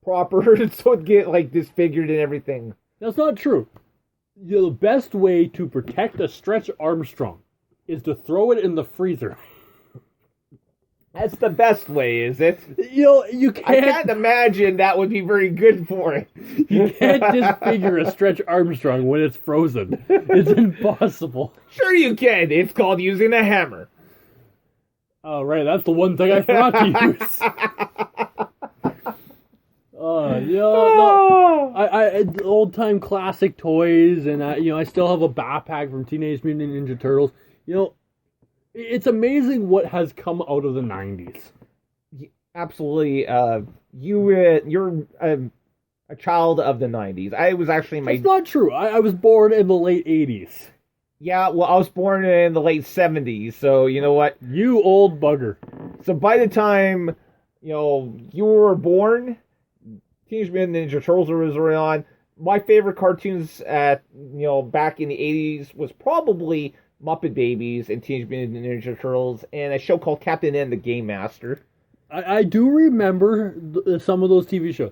proper, so it'd get like disfigured and everything. That's not true. The best way to protect a Stretch Armstrong is to throw it in the freezer. That's the best way, is it? You can't. I can't imagine that would be very good for it. You can't disfigure a Stretch Armstrong when it's frozen. It's impossible. Sure you can. It's called using a hammer. Oh, right. That's the one thing I forgot to use. I old time classic toys, and I still have a backpack from Teenage Mutant Ninja Turtles. It's amazing what has come out of the 90s. Absolutely. You're a child of the 90s. I was actually That's not true. I was born in the late 80s. Yeah, well, I was born in the late 70s, so you know what? You old bugger. So by the time, you were born, Teenage Mutant Ninja Turtles was on. My favorite cartoons back in the 80s was probably Muppet Babies and Teenage Mutant Ninja Turtles, and a show called Captain N the Game Master. I do remember some of those TV shows.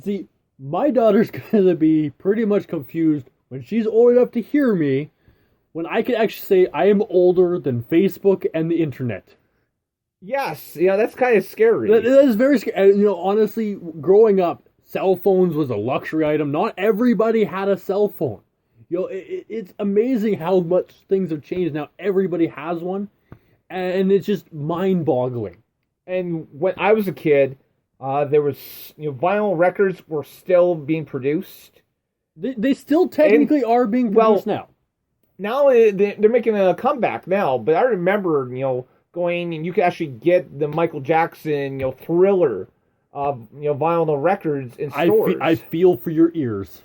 See, my daughter's going to be pretty much confused when she's old enough to hear me, when I can actually say I am older than Facebook and the internet. Yes, that's kind of scary. That is very scary. Honestly, growing up, cell phones was a luxury item. Not everybody had a cell phone. It's amazing how much things have changed. Now everybody has one, and it's just mind-boggling. And when I was a kid, there was, vinyl records were still being produced. They still technically are being produced now. Now they're making a comeback now, but I remember, going and you could actually get the Michael Jackson, Thriller, vinyl records in stores. I feel for your ears.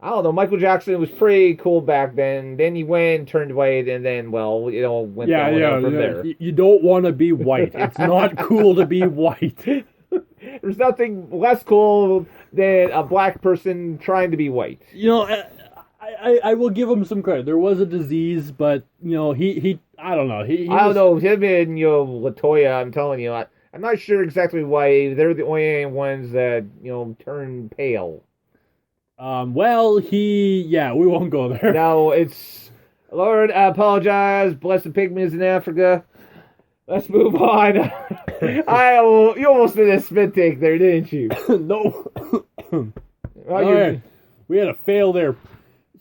I don't know. Michael Jackson was pretty cool back then. Then he went, turned white, and then, went down from there. You don't want to be white. It's not cool to be white. There's nothing less cool than a black person trying to be white. I will give him some credit. There was a disease, but he I don't know. I don't know him and Latoya. I'm telling you, I'm not sure exactly why they're the only ones that turn pale. We won't go there. No, it's Lord. I apologize. Bless the pygmies in Africa. Let's move on. You almost did a spit take there, didn't you? No. All right. We had a fail there.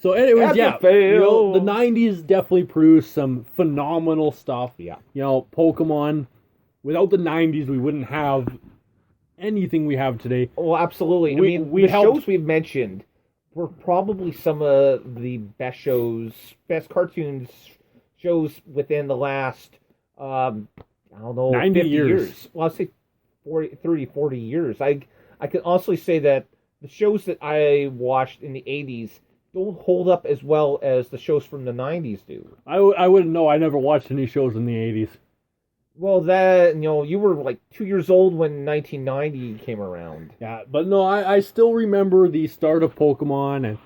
So anyways, the 90s definitely produced some phenomenal stuff. Yeah. Pokemon. Without the 90s, we wouldn't have anything we have today. Well, absolutely. The shows we've mentioned were probably some of the best cartoons shows within the last, 90 50 years. Well, I'll say 40 years. I can honestly say that the shows that I watched in the 80s don't hold up as well as the shows from the 90s do. I wouldn't know. I never watched any shows in the 80s. Well, that, you were like 2 years old when 1990 came around. Yeah, but no, I still remember the start of Pokemon, and,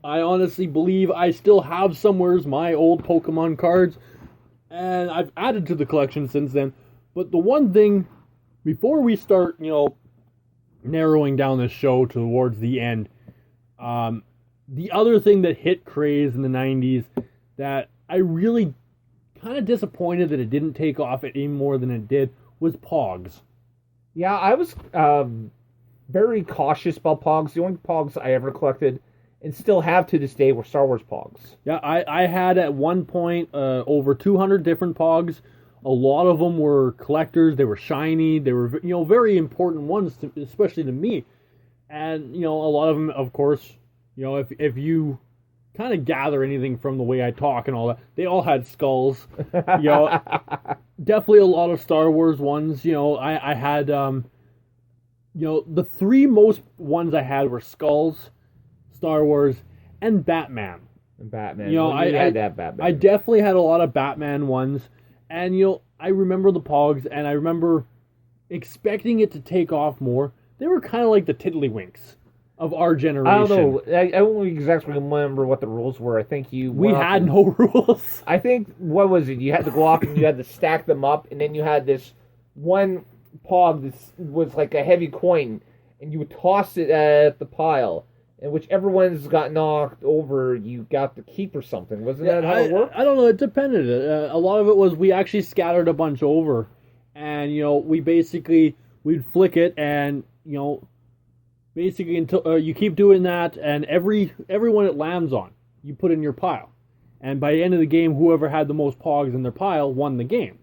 I honestly believe I still have somewheres my old Pokemon cards, and I've added to the collection since then. But the one thing, before we start, narrowing down this show towards the end, the other thing that hit craze in the 90s that I really kind of disappointed that it didn't take off any more than it did was Pogs. Yeah, I was very cautious about Pogs. The only Pogs I ever collected and still have to this day were Star Wars Pogs. Yeah, I had at one point over 200 different Pogs. A lot of them were collectors. They were shiny. They were very important ones, especially to me. And a lot of them, of course, if you kind of gather anything from the way I talk and all that, they all had skulls. Definitely a lot of Star Wars ones. I had the three most ones I had were Skulls, Star Wars, and Batman. Batman. I had that Batman. I definitely had a lot of Batman ones, and I remember the Pogs, and I remember expecting it to take off more. They were kind of like the Tiddlywinks of our generation. I don't know. I don't exactly remember what the rules were. I think we had no rules. I think, what was it? You had to go off and you had to stack them up, and then you had this one Pog that was like a heavy coin, and you would toss it at the pile. And whichever ones got knocked over, you got to keep or something. Wasn't that how it worked? I don't know. It depended. A lot of it was we actually scattered a bunch over, and we'd flick it, and basically until you keep doing that, and everyone it lands on, you put in your pile, and by the end of the game, whoever had the most pogs in their pile won the game.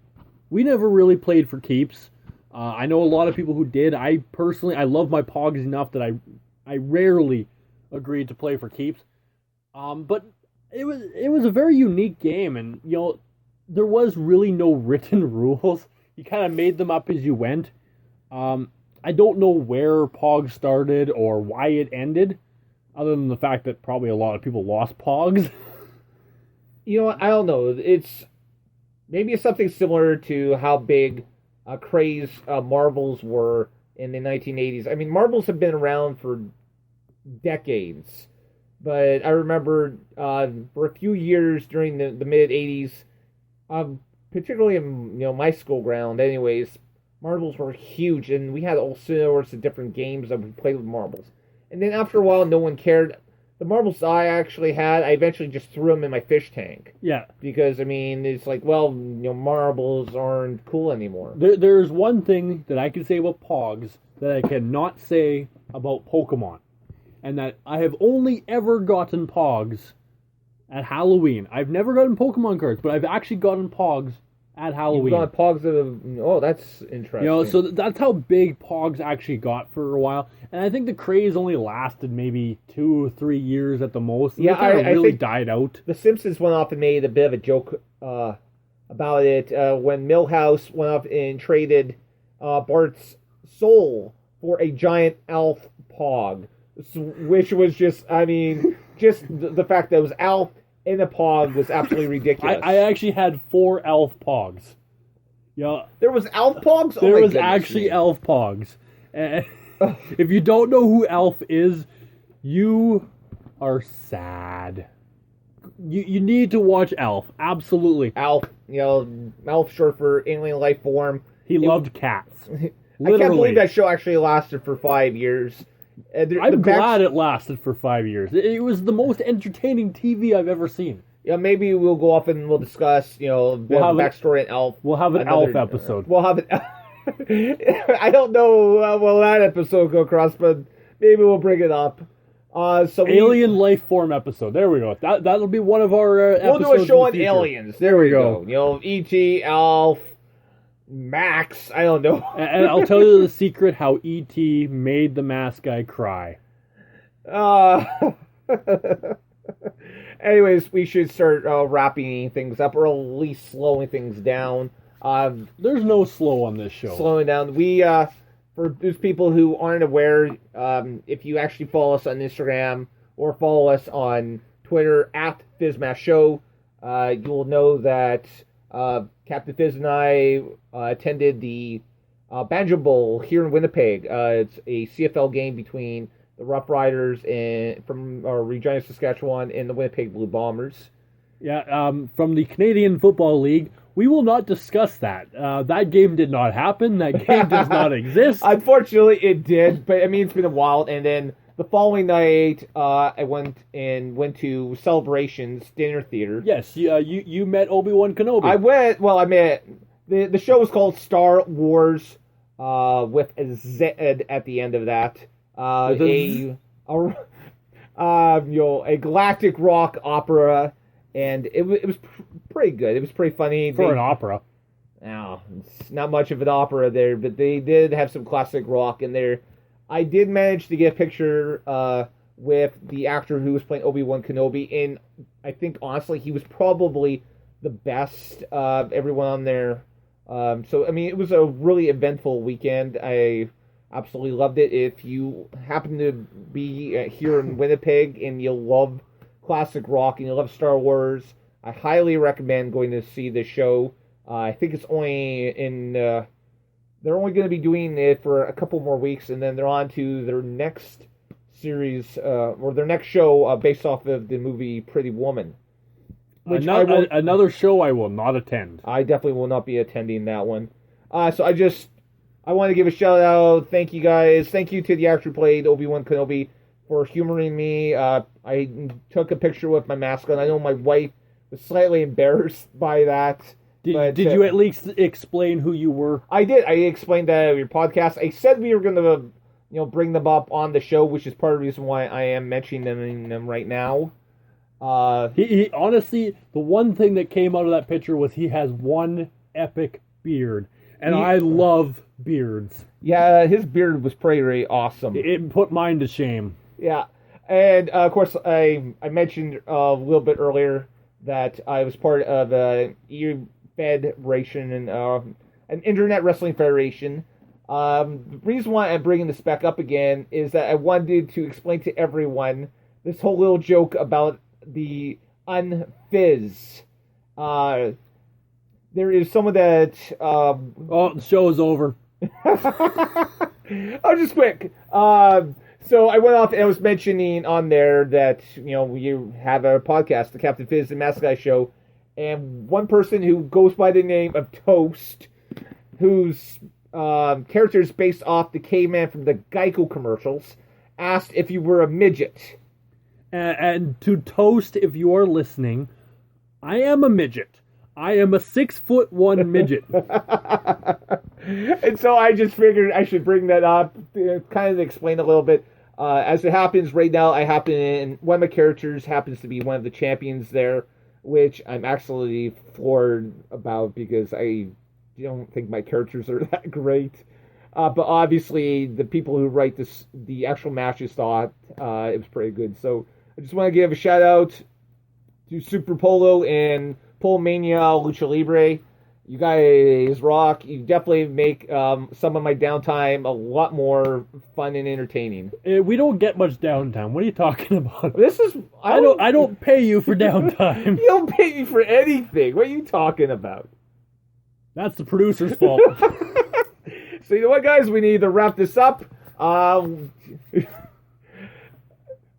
We never really played for keeps. I know a lot of people who did. I personally, I love my pogs enough that I rarely agreed to play for keeps. But it was a very unique game, and there was really no written rules. You kind of made them up as you went. I don't know where Pogs started or why it ended, other than the fact that probably a lot of people lost Pogs. You know what? I don't know. Maybe it's something similar to how big craze marbles were in the 1980s. I mean, marbles have been around for decades, but I remember for a few years during the mid 80s, particularly in my school ground, anyways, marbles were huge, and we had all sorts of different games that we played with marbles. And then after a while, no one cared. The marbles I actually had, I eventually just threw them in my fish tank. Yeah. Because, I mean, it's like, well, marbles aren't cool anymore. There's one thing that I can say about Pogs that I cannot say about Pokemon. And that I have only ever gotten Pogs at Halloween. I've never gotten Pokemon cards, but I've actually gotten Pogs at Halloween. You've got Pogs that have... Oh, that's interesting. So that's how big Pogs actually got for a while. And I think the craze only lasted maybe 2 or 3 years at the most. And yeah, I really died out. The Simpsons went off and made a bit of a joke about it when Milhouse went off and traded Bart's soul for a giant elf Pog. Which was just, I mean, just the fact that it was elf in a Pog was absolutely ridiculous. I actually had 4 elf Pogs. Yeah, there was elf Pogs? There was actually elf Pogs. And if you don't know who Elf is, you are sad. You need to watch Elf. Absolutely. Elf, Elf short for alien life form. He loved cats. Literally. I can't believe that show actually lasted for 5 years. I'm glad it lasted for 5 years. It was the most entertaining TV I've ever seen. Yeah, maybe we'll go off and we'll discuss, backstory in Elf. We'll have an Elf episode. We'll have an I don't know will that episode go across, but maybe we'll bring it up. Alien life form episode. There we go. That'll be one of our episodes. We'll do a show on aliens. There we go. E.T., Elf, Max, I don't know. And I'll tell you the secret how E.T. made the mask guy cry. Anyways, we should start wrapping things up, or at least slowing things down. There's no slow on this show. Slowing down. We, for those people who aren't aware, if you actually follow us on Instagram or follow us on Twitter at FizzMash Show, you will know that Captain Fizz and I attended the Banjo Bowl here in Winnipeg. It's a CFL game between the Rough Riders from Regina, Saskatchewan, and the Winnipeg Blue Bombers. Yeah, from the Canadian Football League. We will not discuss that. That game did not happen. That game does not exist. Unfortunately, it did, but I mean, it's been a while. And then the following night, I went to Celebrations Dinner Theater. Yes, you met Obi-Wan Kenobi. I met the show was called Star Wars with a Z at the end of that. A galactic rock opera. And it was pretty good. It was pretty funny. For an opera. No, it's not much of an opera there, but they did have some classic rock in there. I did manage to get a picture with the actor who was playing Obi-Wan Kenobi, and I think, honestly, he was probably the best of everyone on there. So, I mean, it was a really eventful weekend. I absolutely loved it. If you happen to be here in Winnipeg and you love classic rock and you love Star Wars, I highly recommend going to see this show. I think it's only they're only going to be doing it for a couple more weeks, and then they're on to their next series or their next show based off of the movie Pretty Woman. Another show I will not attend. I definitely will not be attending that one. So I just I want to give a shout out. Thank you guys. Thank you to the actor who played Obi-Wan Kenobi for humoring me. I took a picture with my mask on. I know my wife was slightly embarrassed by that. Did you at least explain who you were? I did. I explained that your podcast. I said we were going to, bring them up on the show, which is part of the reason why I am mentioning them right now. He honestly, the one thing that came out of that picture was he has one epic beard, and I love beards. Yeah, his beard was pretty awesome. It put mine to shame. Yeah, and of course I mentioned a little bit earlier that I was part of EU Federation and an Internet Wrestling Federation. The reason why I'm bringing this back up again is that I wanted to explain to everyone this whole little joke about the unfizz. There is someone that... the show is over. Oh, just quick. So I went off and I was mentioning on there that, you have a podcast, the Captain Fizz and Mask Guy Show, and one person who goes by the name of Toast, whose character is based off the caveman from the Geico commercials, asked if you were a midget. And to Toast, if you are listening, I am a midget. I am a 6'1" midget. And so I just figured I should bring that up, to kind of explain a little bit. As it happens right now, one of my characters happens to be one of the champions there, which I'm absolutely floored about because I don't think my characters are that great. But obviously, the people who write the actual matches thought it was pretty good. So I just want to give a shout out to Super Polo and Polo Mania Lucha Libre. You guys rock. You definitely make some of my downtime a lot more fun and entertaining. We don't get much downtime. What are you talking about? I don't pay you for downtime. You don't pay me for anything. What are you talking about? That's the producer's fault. So you know what, guys? We need to wrap this up.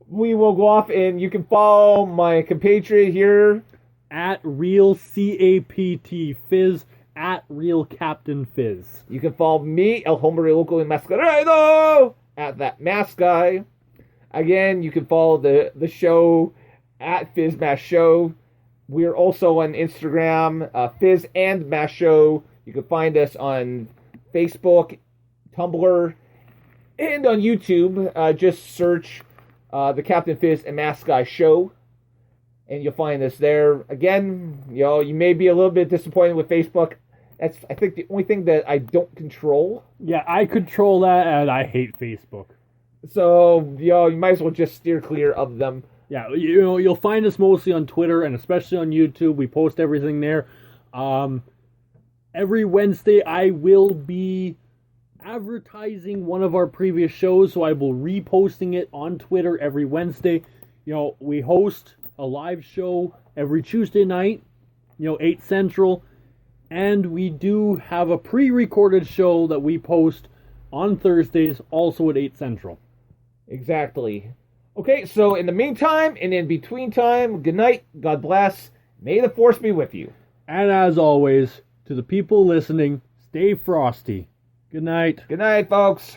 We will go off, and you can follow my compatriot here at Real CAPT Fizz, at Real Captain Fizz. You can follow me, El Hombre Loco Enmascarado, at That Mask Guy. Again, you can follow the show at Fizz Mash Show. We're also on Instagram, Fizz and Mash Show. You can find us on Facebook, Tumblr, and on YouTube. Just search the Captain Fizz and Mask Guy Show, and you'll find us there. Again, you may be a little bit disappointed with Facebook. That's, I think, the only thing that I don't control. Yeah, I control that, and I hate Facebook. So, you might as well just steer clear of them. Yeah, you'll find us mostly on Twitter, and especially on YouTube. We post everything there. Every Wednesday, I will be advertising one of our previous shows, so I will reposting it on Twitter every Wednesday. We host a live show every Tuesday night, 8 Central, and we do have a pre-recorded show that we post on Thursdays, also at 8 Central. Exactly. Okay, so in the meantime, and in between time, good night, God bless, may the Force be with you. And as always, to the people listening, stay frosty. Good night. Good night, folks.